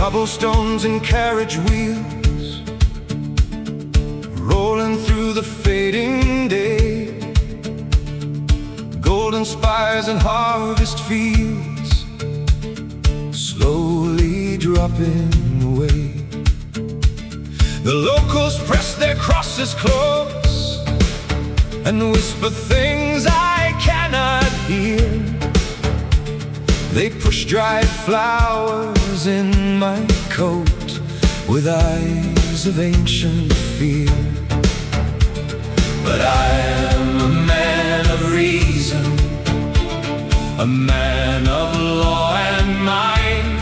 cobblestones and carriage wheels, rolling through the fading day. Golden spires and harvest fields, slowly dropping away. The locals press their crosses close and whisper things I cannot hear. They push dried flowers in my coat with eyes of ancient fear. But I am a man of reason, a man of law and mind.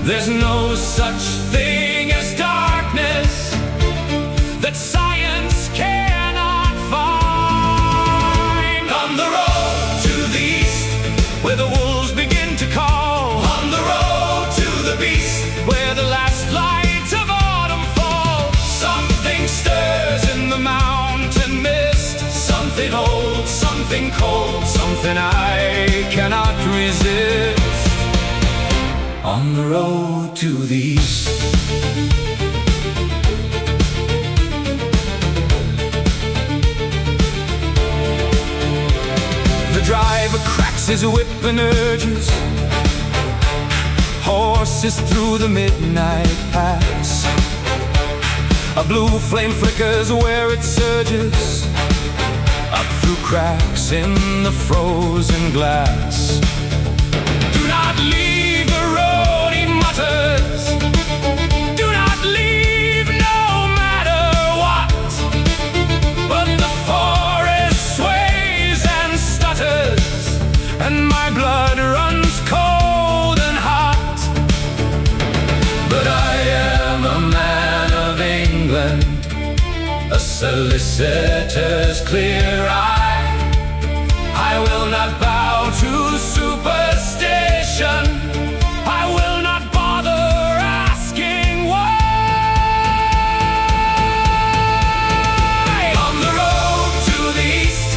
There's no such thing as darkness that science cannot find. On the road to the east, where the wolves begin to call. On the road to the beast, where the last lights of autumn fall. Something stirs in the mountain mist, something old, something cold, something I cannot resist. On the road to the east. The driver cracks his whip and urges horses through the midnight pass. A blue flame flickers where it surges up through cracks in the frozen glass. Do not leave the road, he mutters. Do not leave no matter what. But the forest sways and stutters, and my blood runs cold and hot. But I am a man of England, a solicitor's clear eye. I will not bow to superstition. I will not bother asking why. On the road to the east,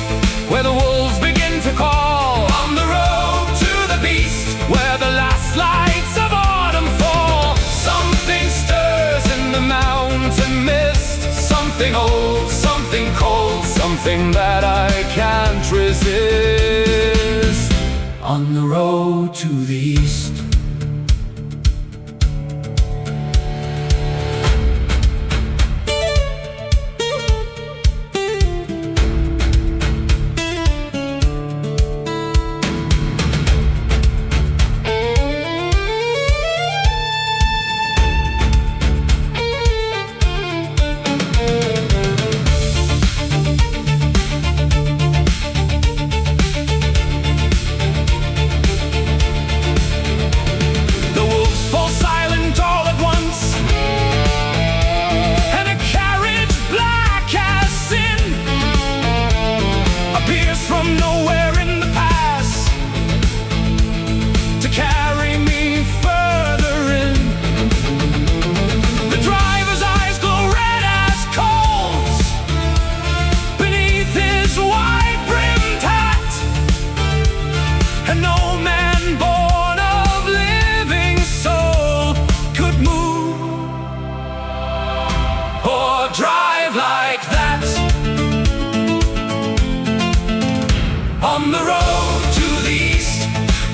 where the wolves begin to call. On the road to the beast, where the last lights of autumn fall. Something stirs in the mountain mist, something old, something cold, something that I can't resist. On the road to the east. On the road to the east,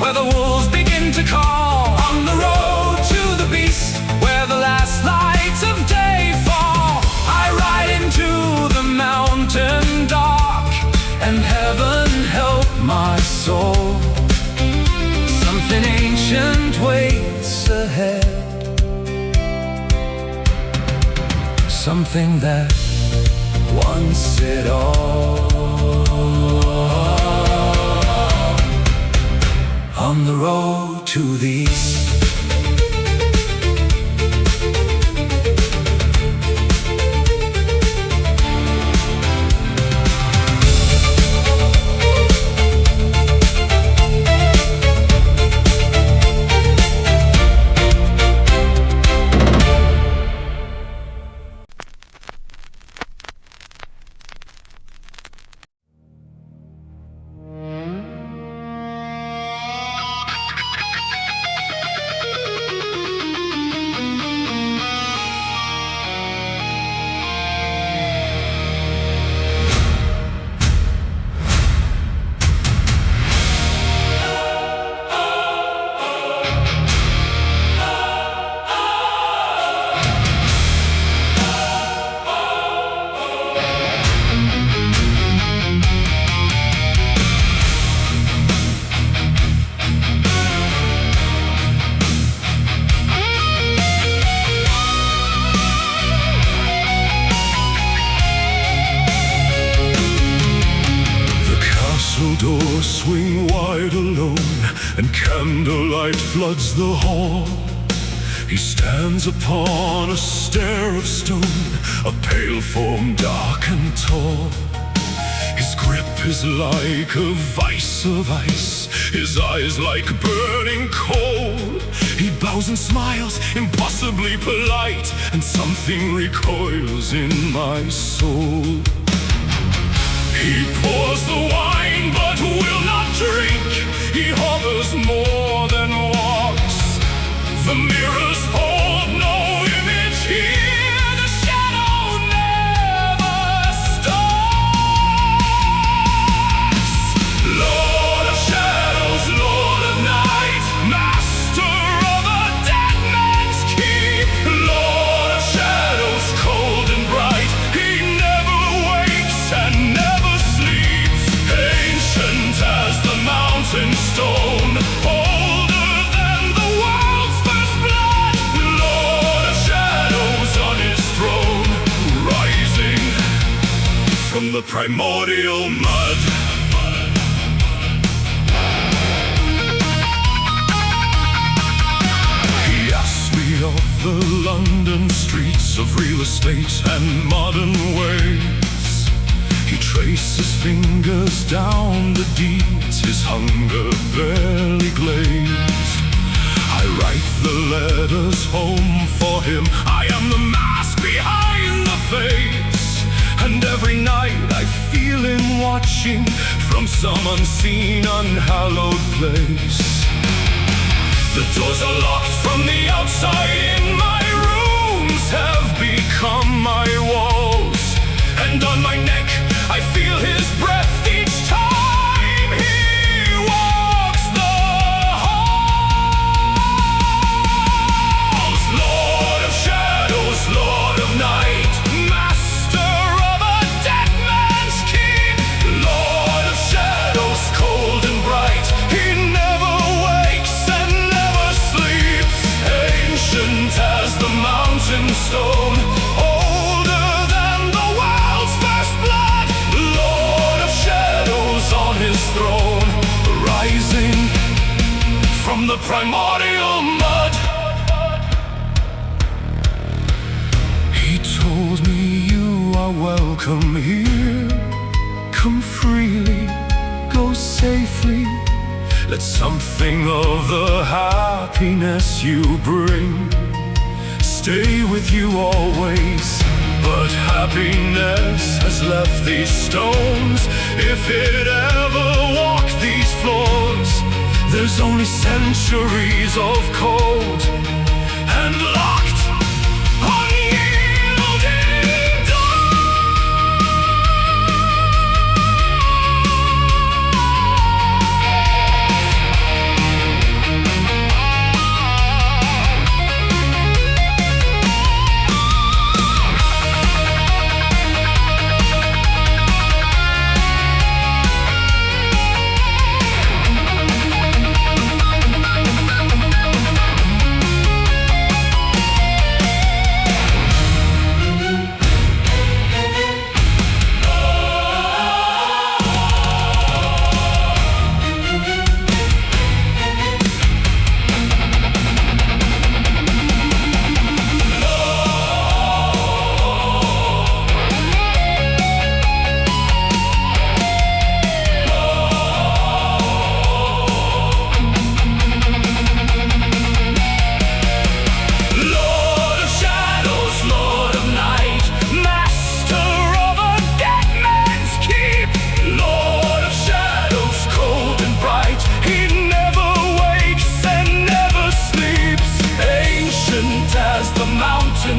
where the wolves begin to call. On the road to the beast, where the last lights of day fall. I ride into the mountain dark, and heaven help my soul. Something ancient waits ahead, something that wants it all. On the road to the east. castle doors swing wide alone, and candlelight floods the hall. He stands upon a stair of stone, a pale form dark and tall. His grip is like a vice of ice, his eyes like burning coal. He bows and smiles, impossibly polite, and something recoils in my soul. He pours the wine but will not drink. He hovers more than walks. The mirrors hold no image here. The shadow never stops. Lord of shadows, Lord of night, master of a dead man's keep. Lord of shadows, cold and bright, he never wakes and never sleeps. Ancient as the mountain stone, older than the world's first blood. Lord of shadows on his throne, rising from the primordial mud. He asks me of the London streets, of real estate and modern ways. He traces fingers down the deeds, his hunger barely glazed. I write the letters home for him. I am the mask behind the face, and every night I feel him watching from some unseen, unhallowed place. The doors are locked from the outside in. My rooms have become my walls, and on my neck I feel his breath each time he walks the halls. Lord of shadows, Lord of night, master of a dead man's keep. Lord of shadows, cold and bright, he never wakes and never sleeps. Ancient as the mountain stone, older than the world's first blood. Lord of shadows on his throne, rising from the primordial mud. He told me, you are welcome here. Come freely, go safely. Let something of the happiness you bring stay with you always. But happiness has left these stones. If it ever walked these floors, there's only centuries of cold and locked, unyielding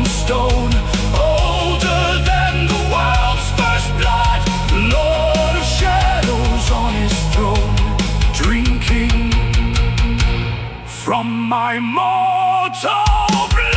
stone, older than the world's first blood. Lord of shadows on his throne, drinking from my mortal blood.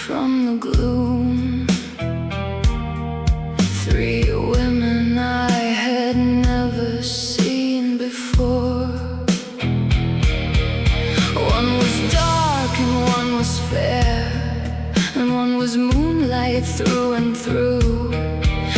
from the gloom. Three women I had never seen before. One was dark and one was fair, and one was moonlight through and through.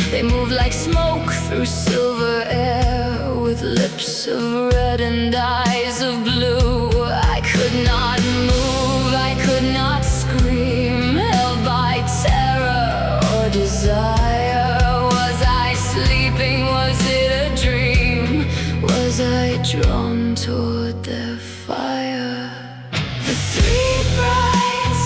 They moved like smoke through silver air, with lips of red and eyes of blue. I could not move, I could not scream, held by terror or desire. Was I sleeping? Was it a dream? Was I drawn toward their fire? The three brides,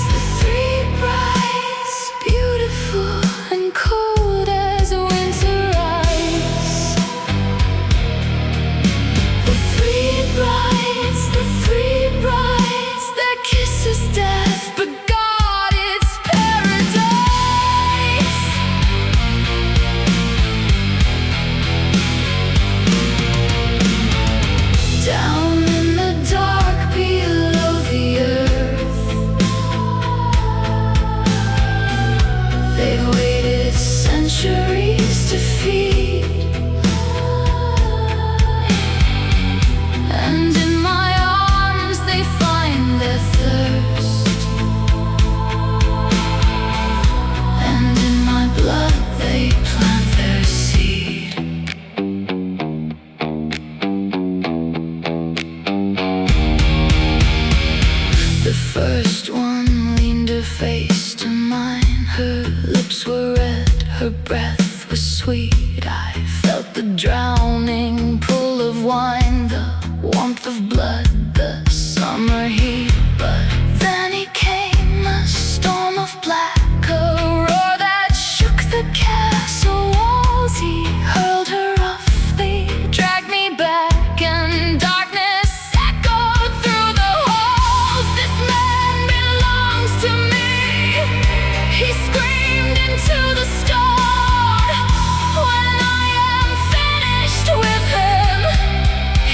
beautiful and cold as winter ice. The three brides, their kiss is death, but God, it's paradise. Down in the dark below the earth, they've waited centuries to feed. And in my arms they find their thirst, and in my blood they plant their seed. The first one leaned her face to mine. Her lips were red, her breath was sweet. I felt the drowning pull of wine, the warmth of blood, the summer heat. But then he came, a storm of black, a roar that shook the castle walls. He hurled her off, they dragged me back, and darkness echoed through the halls. This man belongs to me, he screamed into the stone. When I am finished with him,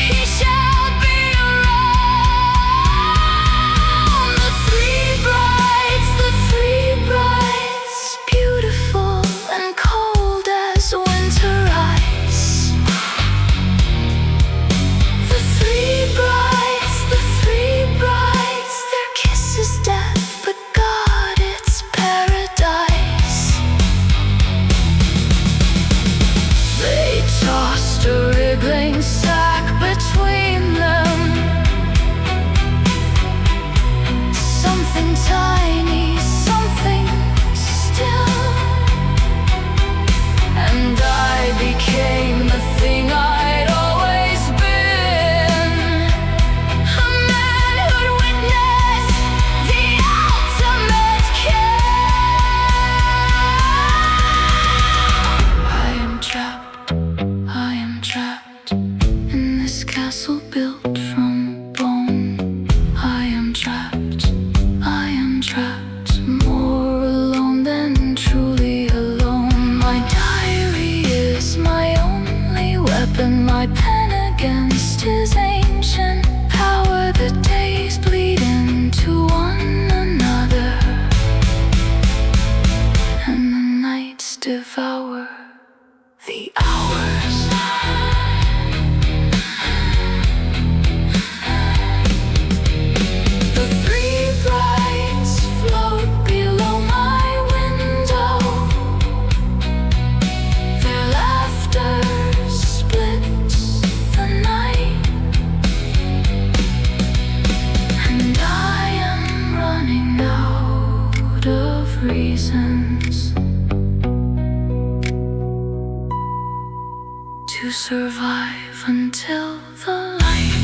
he shall be around. The three brides, beautiful and cold as winter ice. The three brides, their kiss is death, but God, it's paradise. They tossed a wriggling sack between them, something tiny, something still, and I became the thing I'd always been, a man who'd witnessed the ultimate kill. I am trapped in this castle built from bone. I am trapped, more alone than truly alone. My diary is my only weapon, my pen against his ancient power. The days bleed into one another, and the nights devour the hours. The three brides float below my window, their laughter splits the night, and I am running out of reasons to survive until the light.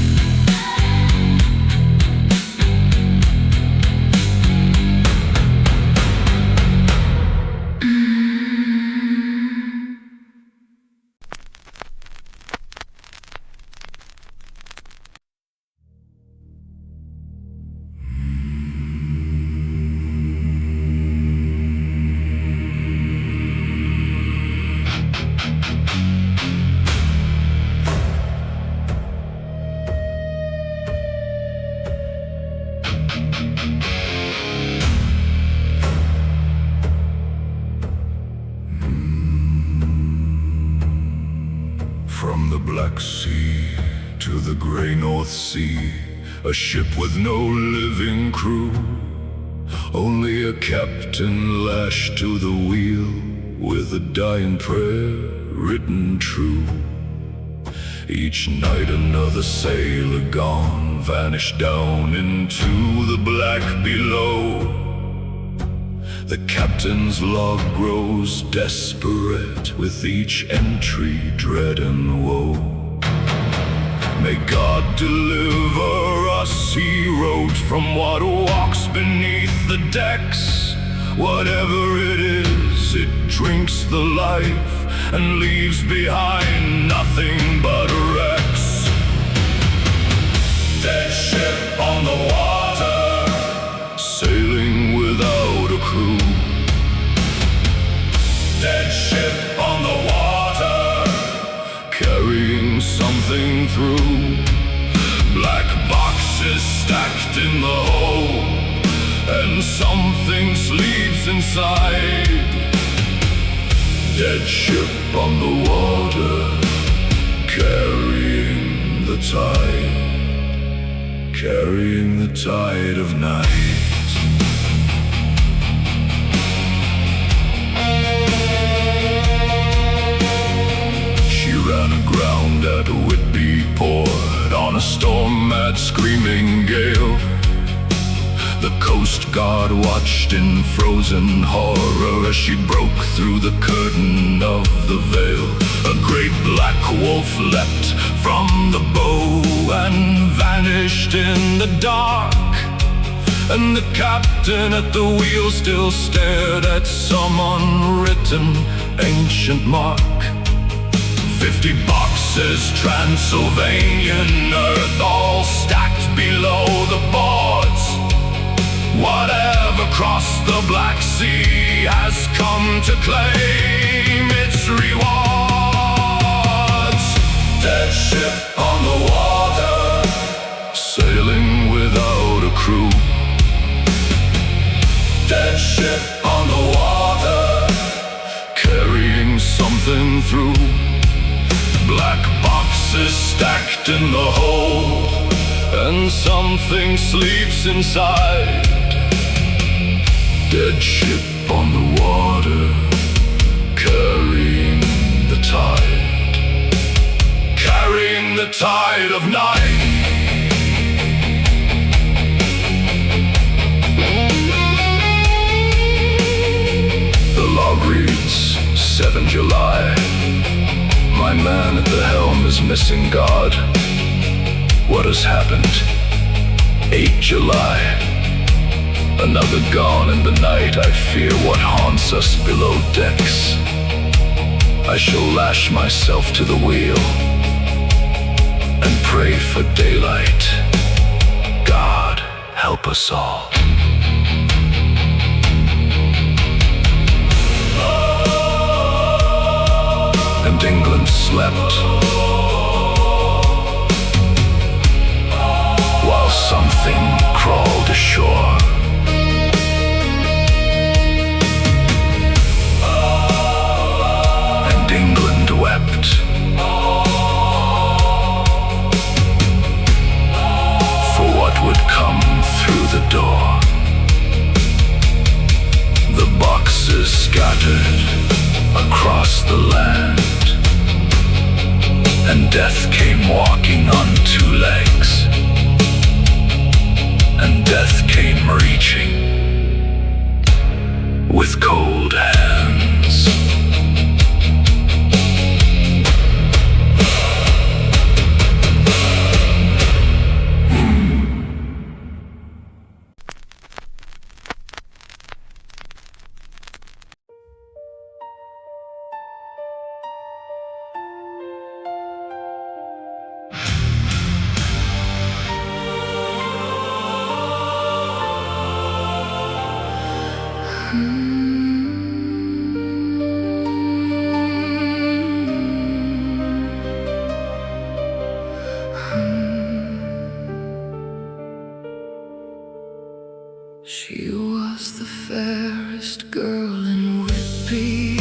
the gray North Sea, a ship with no living crew, only a captain lashed to the wheel, with a dying prayer written true. Each night another sailor gone, vanished down into the black below. The captain's log grows desperate, with each entry dread and woe. May God deliver us, he wrote, from what walks beneath the decks. Whatever it is, it drinks the life and leaves behind nothing but wrecks. Dead ship on the water, sailing without a crew. Dead ship on the water, carrying something through. Black boxes stacked in the hold, and something sleeps inside. Dead ship on the water, carrying the tide, carrying the tide of night. She ran aground at Whitby port on a storm-mad screaming gale. The Coast Guard watched in frozen horror as she broke through the curtain of the veil. A great black wolf leapt from the bow and vanished in the dark, and the captain at the wheel still stared at some unwritten ancient mark. 50 boxes, Transylvanian earth, all stacked below the boards. Whatever crossed the Black Sea has come to claim its rewards. Dead ship on the water, sailing without a crew. Dead ship on the water, carrying something through. Black boxes stacked in the hold, and something sleeps inside. Dead ship on the water, carrying the tide, carrying the tide of night. The log reads 7 July. My man at the helm is missing, God. What has happened? 8 July. Another gone in the night. I fear what haunts us below decks. I shall lash myself to the wheel and pray for daylight. God, help us all. And England slept, while something crawled ashore. And England wept, for what would come through the door. The boxes scattered across the land, and death came walking on 2 legs, and death came reaching with cold hands. She was the fairest girl in Whitby.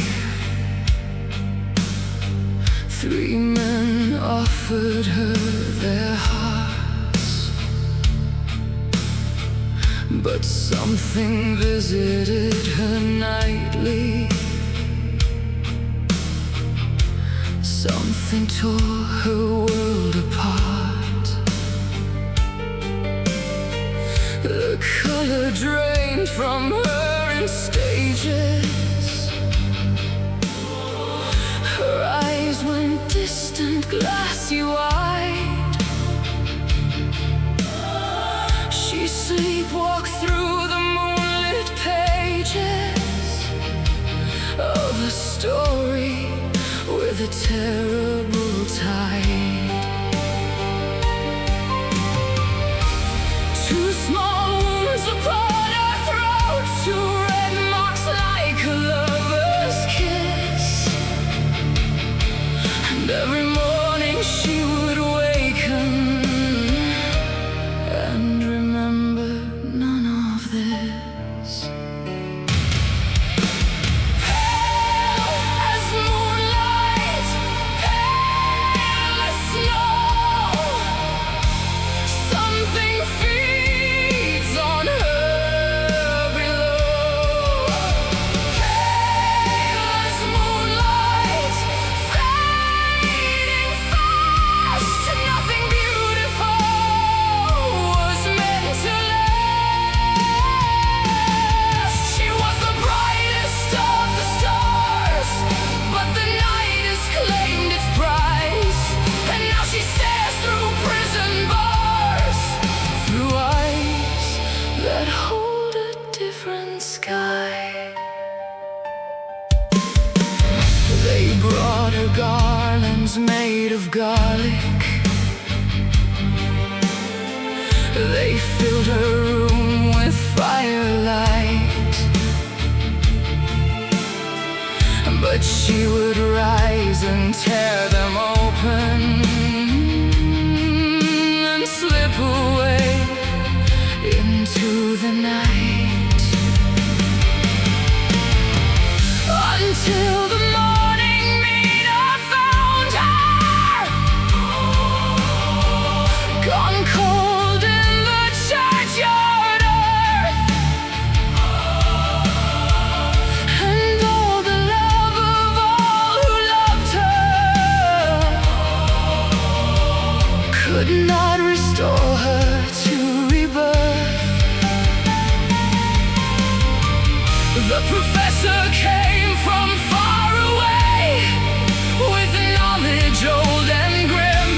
3 men off offered her their hearts, but something visited her nightly. Something tore her world apart. The color drained from her in stages. Her eyes went distant, glassy-wide. She sleepwalked through the moonlit pages of a story with a terrible tide. Two small wounds upon her throat, two red marks like a lover's kiss. And every morning she would waken and remember none of this. Pale as moonlight, pale as snow, something feeds on her below. Pale as moonlight, fading fast, nothing beautiful was meant to last. She was the brightest of the stars, but the night has claimed its prize, and now she stares through prison bars, through eyes that hold a different sky. They brought her garlands made of garlic. They filled her room with firelight, but she would rise and tear them open and slip away into the night, until the morning meter found her, gone cold in the churchyard earth. And all the love of all who loved her could not restore her to rebirth. The professor came from far away with knowledge old and grim.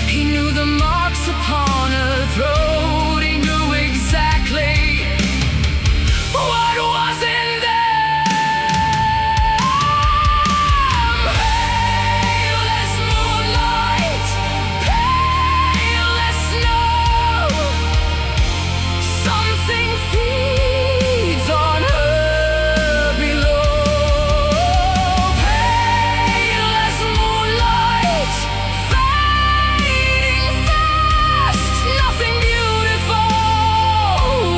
He knew the marks upon her throat. He knew exactly what was in them. Pale as moonlight, pale as snow, something feeds on her below. Pale as moonlight, fading fast, nothing beautiful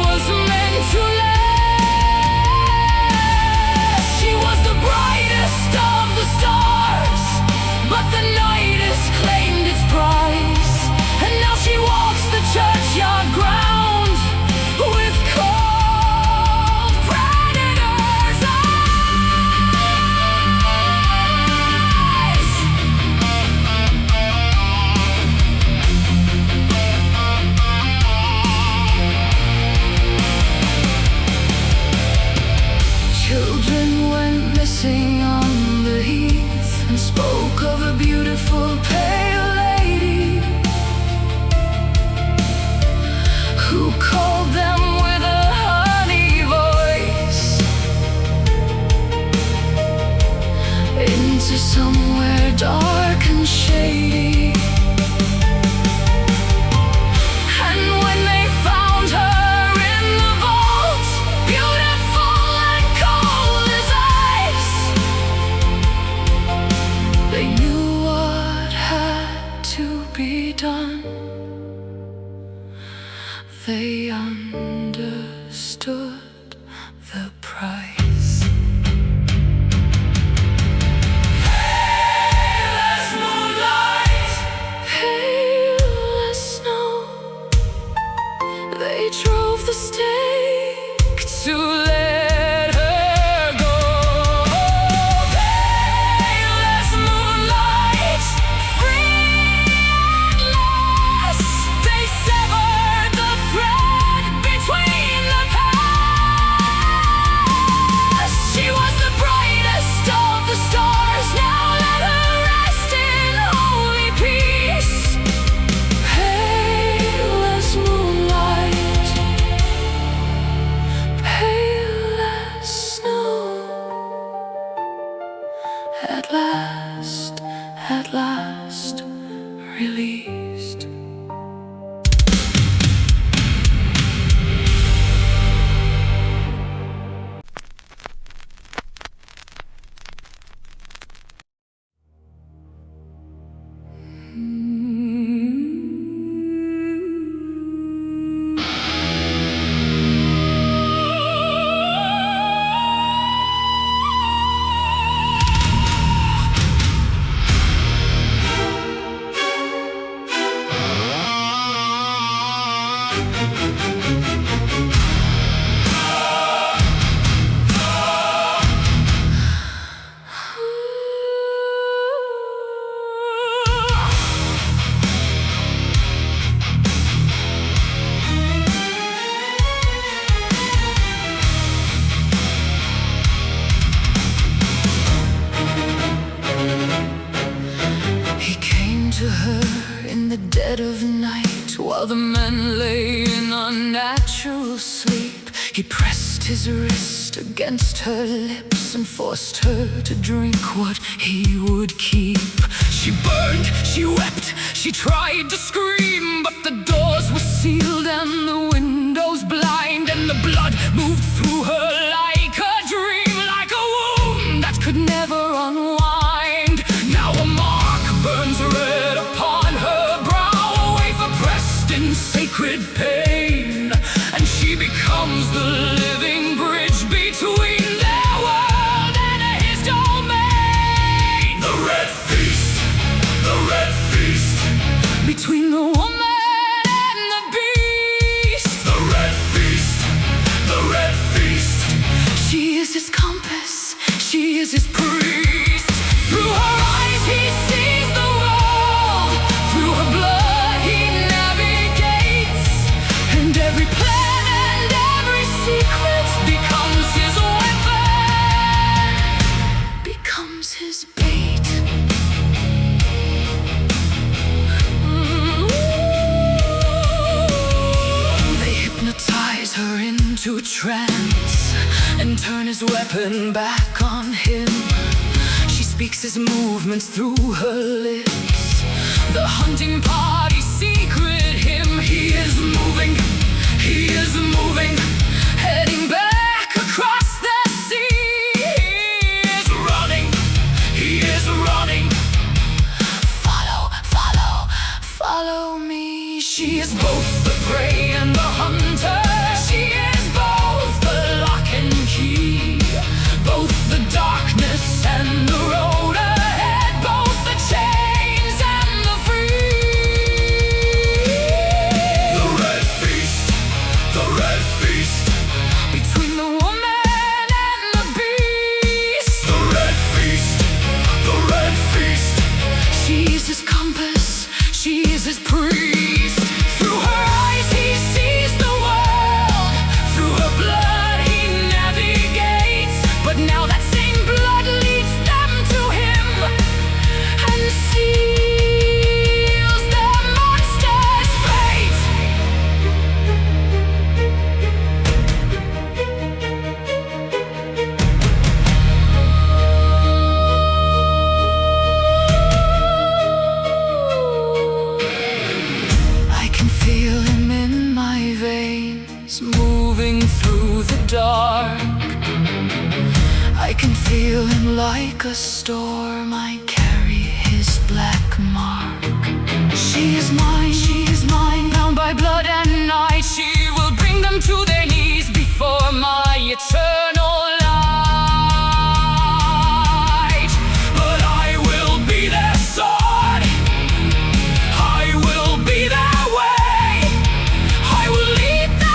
was meant to last. She was the brightest of the stars, but the night has claimed its prize, and now she walks the churchyard ground with cold predators' eyes. Children went missing on the heath and spoke of a beautiful pale lady who called them with a honey voice into somewhere dark and shady. And when they found her in the vault, beautiful and cold as ice, they knew what had to be done. They understood the price. Pale as moonlight, They drove the stake to let her go. Pale as moonlight, free at last, they severed the thread between the past. She was the brightest of the stars. Now let her rest in holy peace. Pale as moonlight, pale as snow. At last, released. To her in the dead of night, while the men lay in unnatural sleep, he pressed his wrist against her lips and forced her to drink what he would keep. She burned, she wept, she tried to scream, but the doors were sealed and the windows blind, and the blood moved through her like a dream, like a wound that could never unwind. Now a mark burns red upon her brow, a wafer pressed in sacred pain, and she becomes the living bridge between their world and his domain. The red feast, the red feast, between the woman and the beast. The red feast, the red feast. She is his compass, she is his priest. Through her eyes he sees the world, through her blood he navigates, and every plan and every secret becomes his weapon, becomes his bait. They hypnotize her into a trance and turn his weapon back on him. She speaks his movements through her lips, the hunting party's secret hymn. He is moving, he is moving, heading back across the sea. He is running, he is running. Follow, follow, follow me. She is both the prey and the hunter. She is both the lock and key, both the darkness and the road ahead, both the chains and the free. The red feast, the red feast, between the woman and the beast. The red feast, the red feast. She is his compass, she is his priest. Through her eyes he sees the world, through her blood he navigates, but now that same blood leads them to him and seals the monster's fate. I can feel him in my veins, moving through the dark. I can feel him like a storm. I carry his black mark. She is mine, bound by blood and night. She will bring them to their knees before my eternal light. But I will be their sword, I will be their way, I will lead them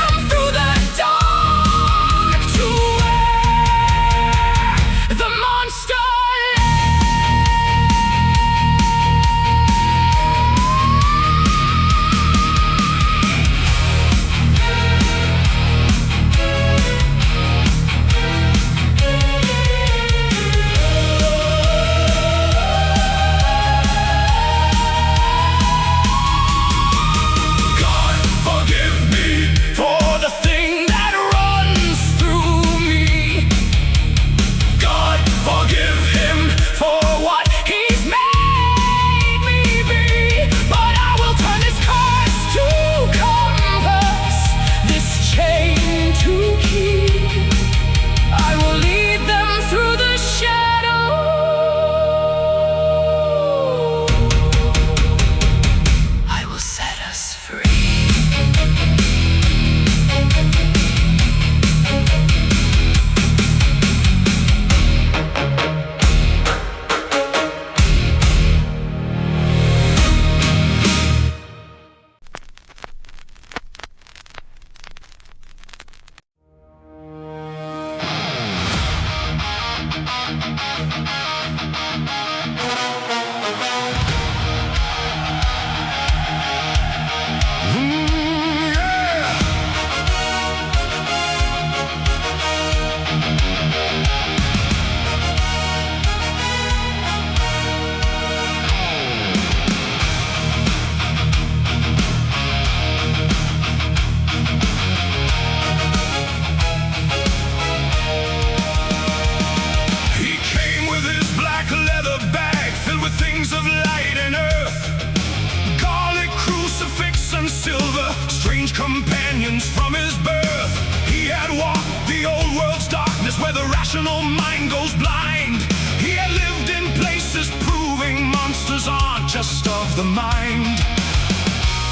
strange companions from his birth. He had walked the old world's darkness where the rational mind goes blind. He had lived in places proving monsters aren't just of the mind.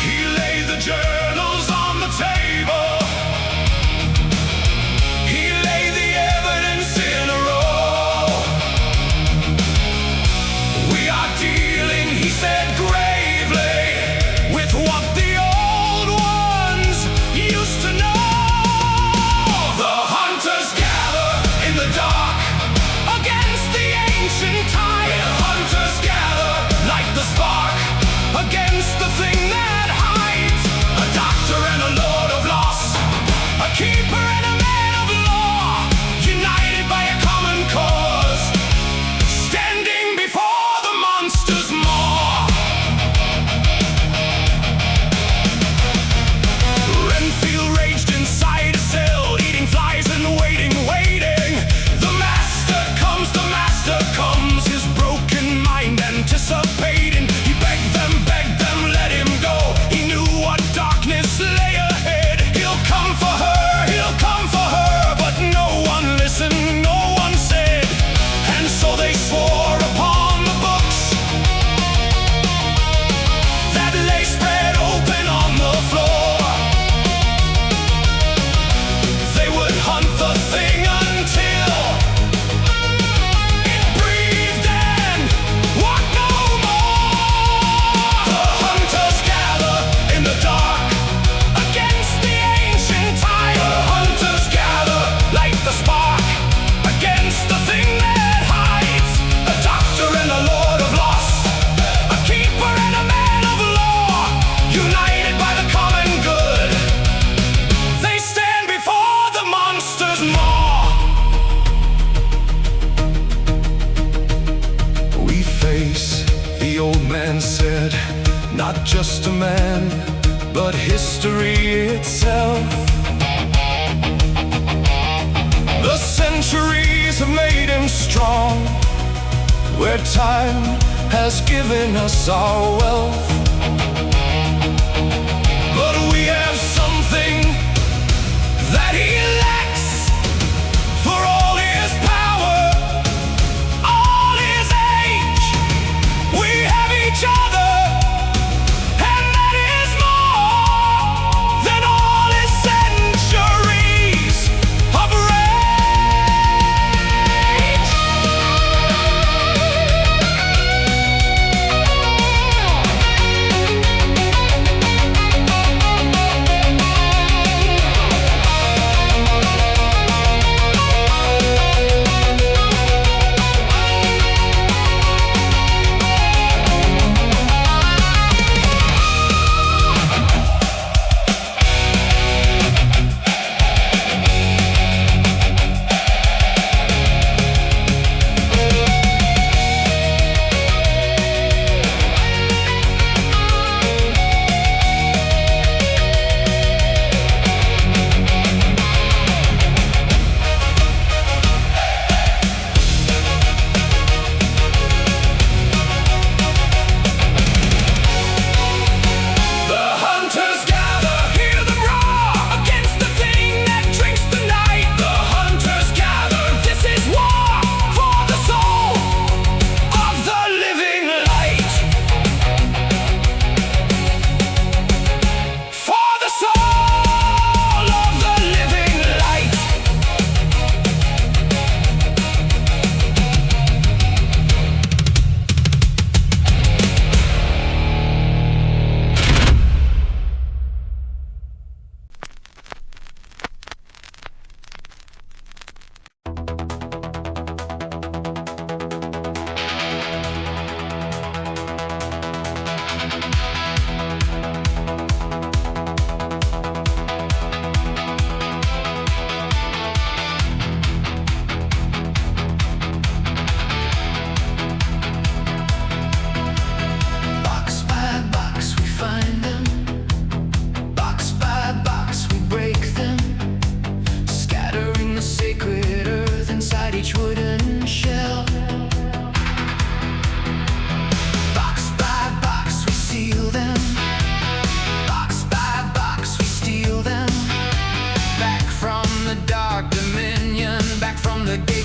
He laid the journals on the table. He laid the evidence in a row. We are dealing, he said gravely, with what the old ones used to know. The hunters gather in the dark against the ancient tide. The hunters gather like the spark against the thing that hides. A doctor and a lord of loss, a keeper and a man of law, united by a common cause, standing before the monster's maw. Renfield raged inside a cell, eating flies and waiting. The master comes, his broken mind anticipating. He begged them, let him go. He knew what darkness lay ahead. He'll come for her, but no one listened, no one said. And so they swore upon the books that lay spread open on the floor. They would hunt the thing until it breathed and walked no more. The hunters gather in the dark against the ancient tide. The hunters gather like the spark against the thing that hides. A doctor and a lord of loss, a keeper and a man of law, united by the common good, they stand before the monster's maw. We face, the old man said, not just a man, but history itself. The centuries have made him strong, where time has given us our wealth. But we have something that he lacks. For all his power, all his age, we have each other, and that is more than all his centuries of rage.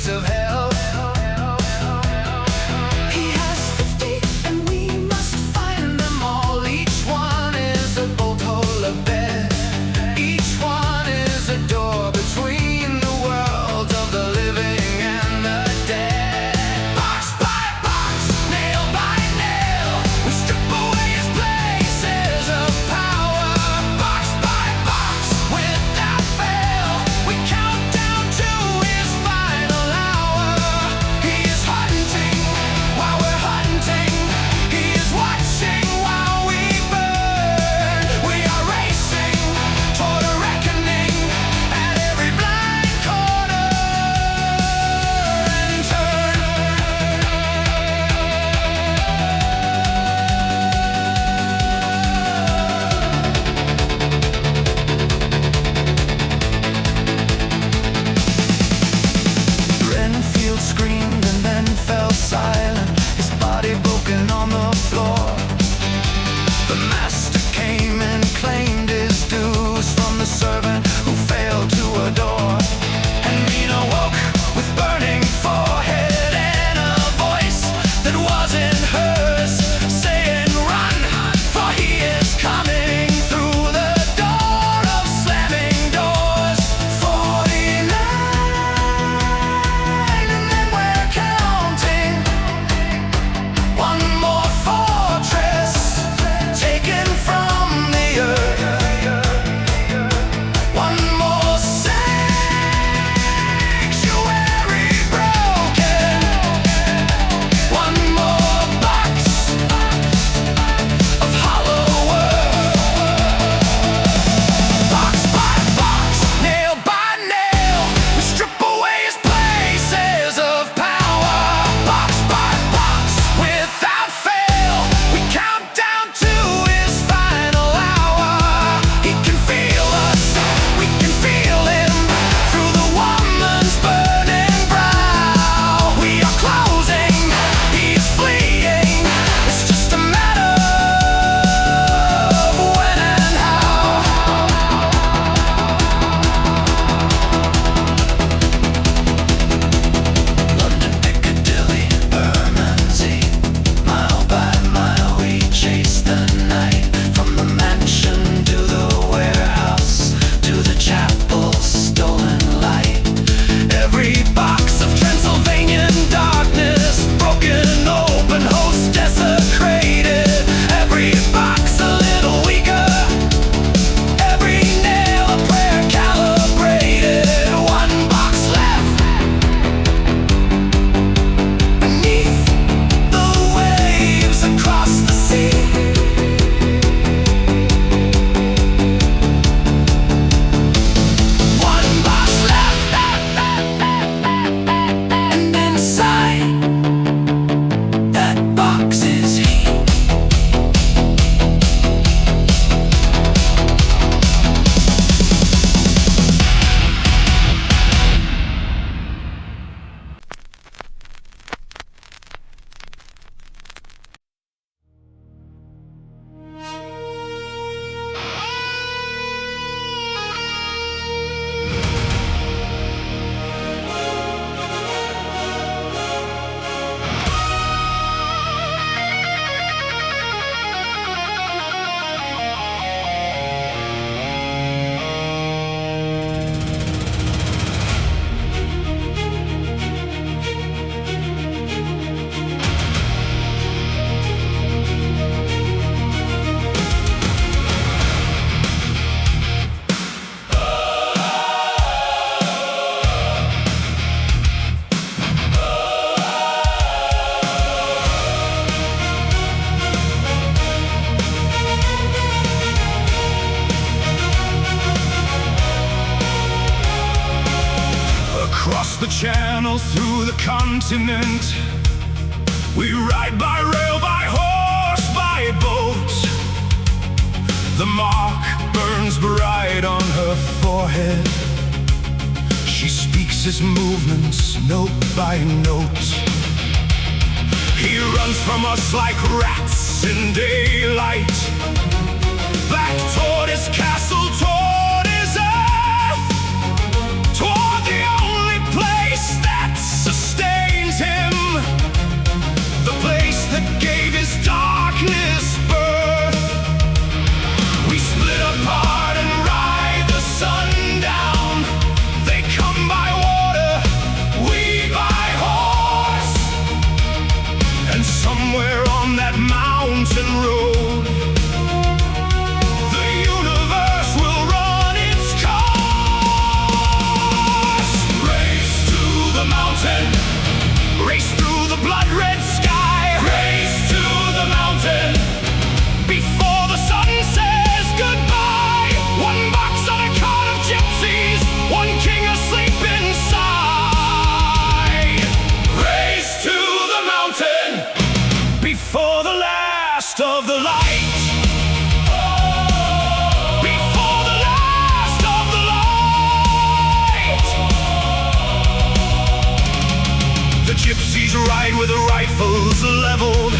gates of hell. He has 50 and we must find them all. Each one is a bolt hole of bed. Each one is a door between the worlds of the living and the dead. Box by box, nail by nail, we strip away his places of power. Box by box, without fail, we count down to his final hour. He is hunting while we're hunting. He is watching while we burn. We are racing toward a reckoning at every blind corner and turn. Renfield screamed and then fell silent, his body broken on the floor. The master came and claimed his dues from the servant who failed to adore. And Mina woke with burning forehead and a voice that wasn't hers, saying, "Run, for he is coming through the door of slamming doors." 49, and then we're counting. One more fortress taken from the earth. One more sanctuary broken. One more box of hollow earth. Box by box, nail by nail, we strip away his places of power. Box by box, without fail, we count down to his final hour. He can feel us, we can feel him through the woman's burning brow. We are closing, he's fleeing. It's just a matter of when and how. London, Piccadilly, Bermondsey, mile by mile we chase the night. From the mansion to the warehouse, to the chapel's stolen light. Every box of Transylvanian darkness, broken open, host desecrated. Every box a little weaker, every nail a prayer calibrated. One box left beneath the waves across the sea. One box left, and inside that box is he. Across the channel, through the continent, we ride by rail, by horse, by boat. The mark burns bright on her forehead. She speaks his movements note by note. He runs from us like rats in daylight, back toward his castle, toward his earth, toward the only place that's leveled,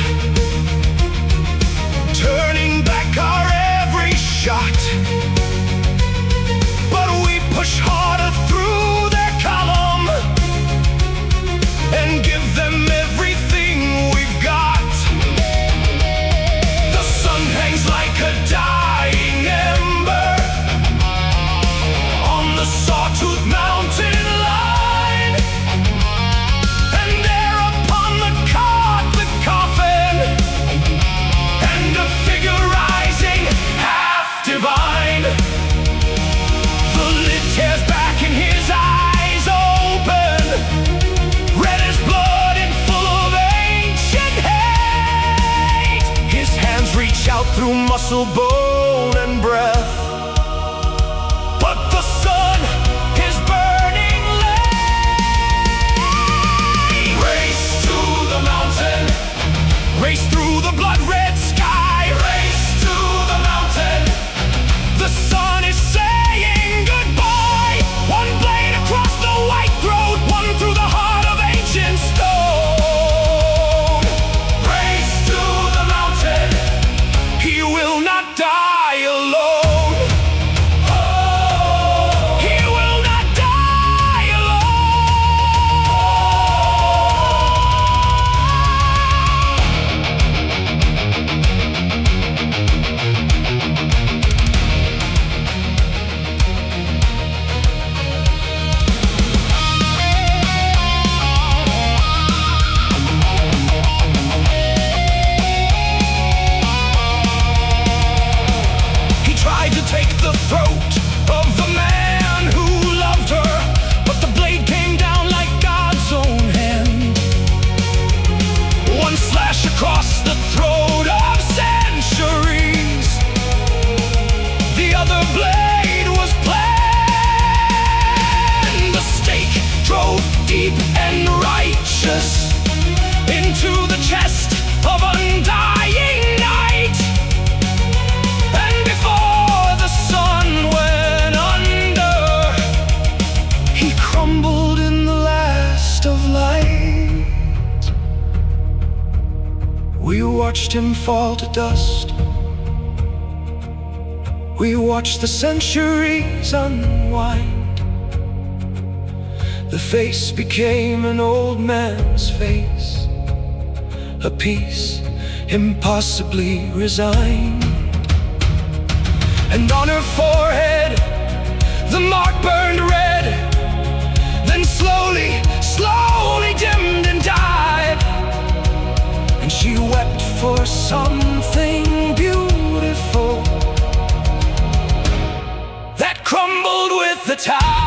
turning back our every shot. But we push harder through their column and give them everything we've got. The sun hangs like a dying ember on the sawtooth mountain line, and there upon the cart the coffin, and a figure rising half divine. The lid tears back and his eyes open, red as blood and full of ancient hate. His hands reach out through muscle, bone, and breath, but the sun is burning late. Race to the mountain, race through the blood-red sky. Race to the mountain, the sun is saying goodbye. One blade across the white throat, one through the heart of ancient stone. Race to the mountain, he will not die alone. He will not die He tried to take the throat of the man who loved her, but the blade came down like God's own hand. One slash across the throat of centuries, the other blade was planned. The stake drove deep and righteous into the chest of undying night. And before the sun went under, he crumbled in the last of light. We watched him fall to dust. We watched the centuries unwind. The face became an old man's face, a piece impossibly resigned. And on her forehead the mark burned red, then slowly, slowly dimmed and died. And she wept for something beautiful that crumbled with the tide.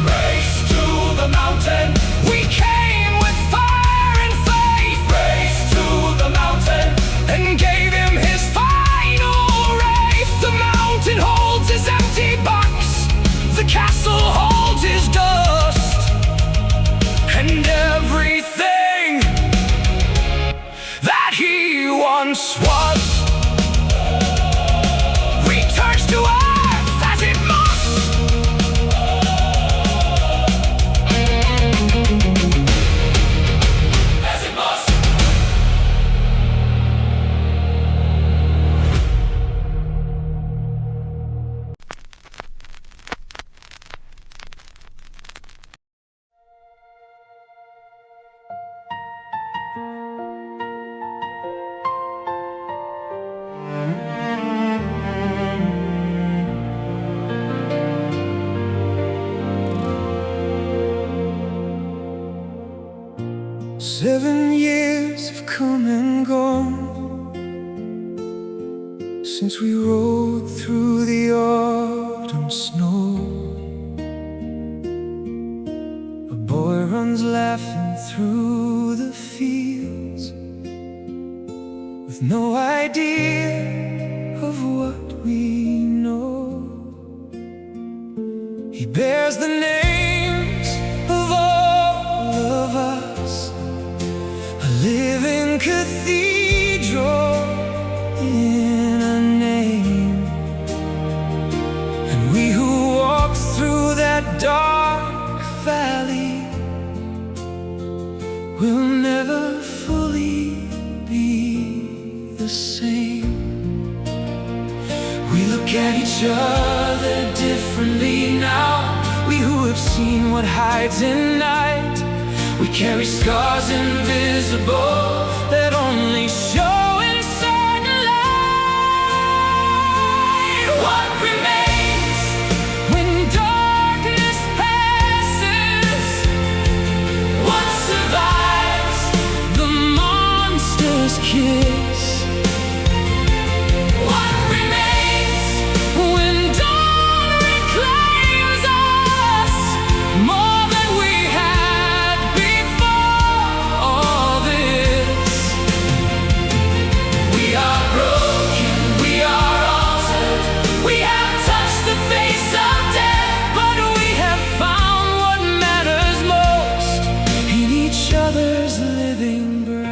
Race to the mountain, we came with fire and faith. Race to the mountain, and gave him his final wraith. The mountain holds his empty box, the castle holds his dust, and everything that he once was returns to earth as it must. As it must. 7 years have come and gone since we rode through the autumn snow. A boy runs laughing through the fields with no idea of what we know. He bears the names of all of us, a living cathedral in a name. And we who walk through that dark valley look at each other differently now. We who have seen what hides in night, we carry scars invisible that only show in certain light. What remains when darkness passes? What survives the monster's kiss? What remains when dawn reclaims us more than we had before all this? We are broken, we are altered, we have touched the face of death, but we have found what matters most in each other's living breath.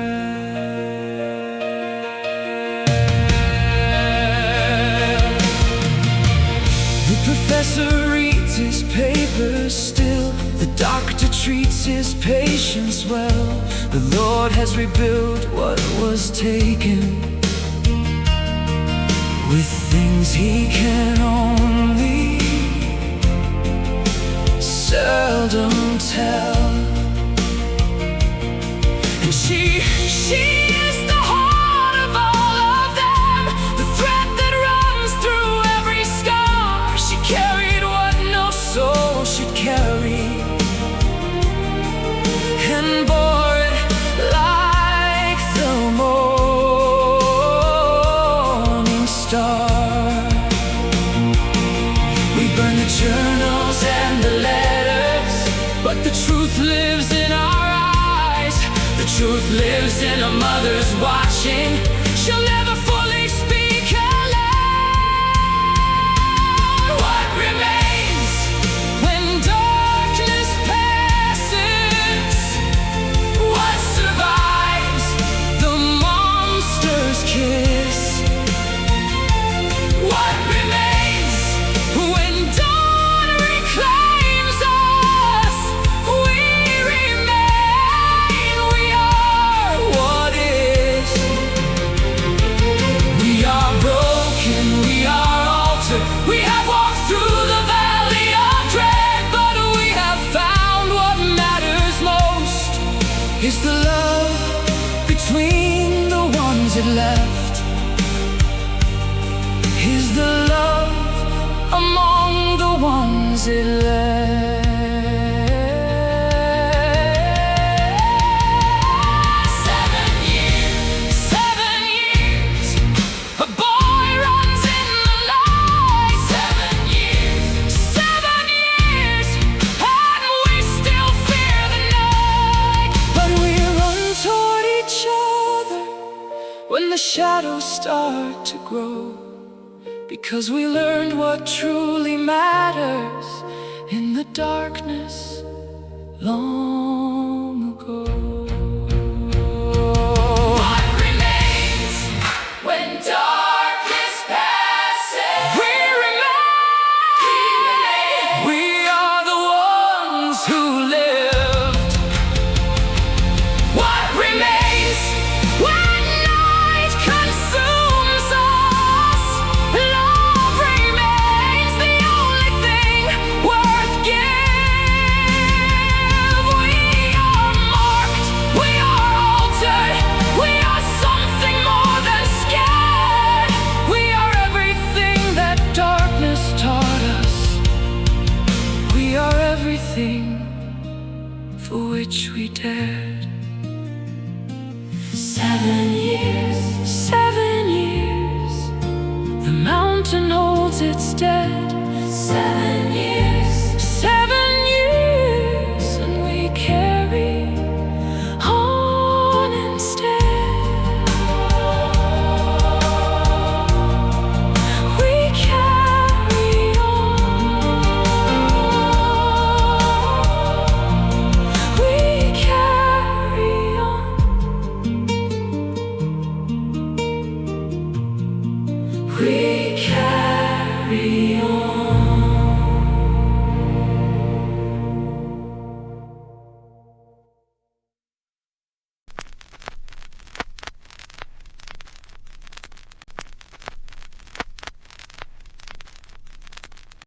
The professor reads his papers still, the doctor treats his patients well. The Lord has rebuilt what was taken with things he can only seldom tell. And she is the heart of all of them, the thread that runs through every scar. She carried what no soul should carry, and bore it like the morning star. We burn the journals and the letters, but the truth lives in our eyes. The truth lives in a mother's watching. She'll never fully speak aloud. What remains when darkness passes? What survives the monster's kiss? What remains when dawn reclaims us? We remain, we are what is. We are broken, we are altered, we have walked through the valley of dread, but we have found what matters most is the love between the ones it left, is the love among the ones it left. 7 years, 7 years, a boy runs in the light. 7 years, 7 years, and we still fear the night. But we run toward each other when the shadows start to grow, because we learned what truly matters in the darkness long ago. What remains when darkness passes? We remain. We are the ones who lived. What remains when night consumes us? Love remains the only thing worth give. We are marked, we are altered, we are something more than scared. We are everything that darkness taught us. We are everything for which we dared. 7 years, 7 years, the mountain holds its dead. 7 years,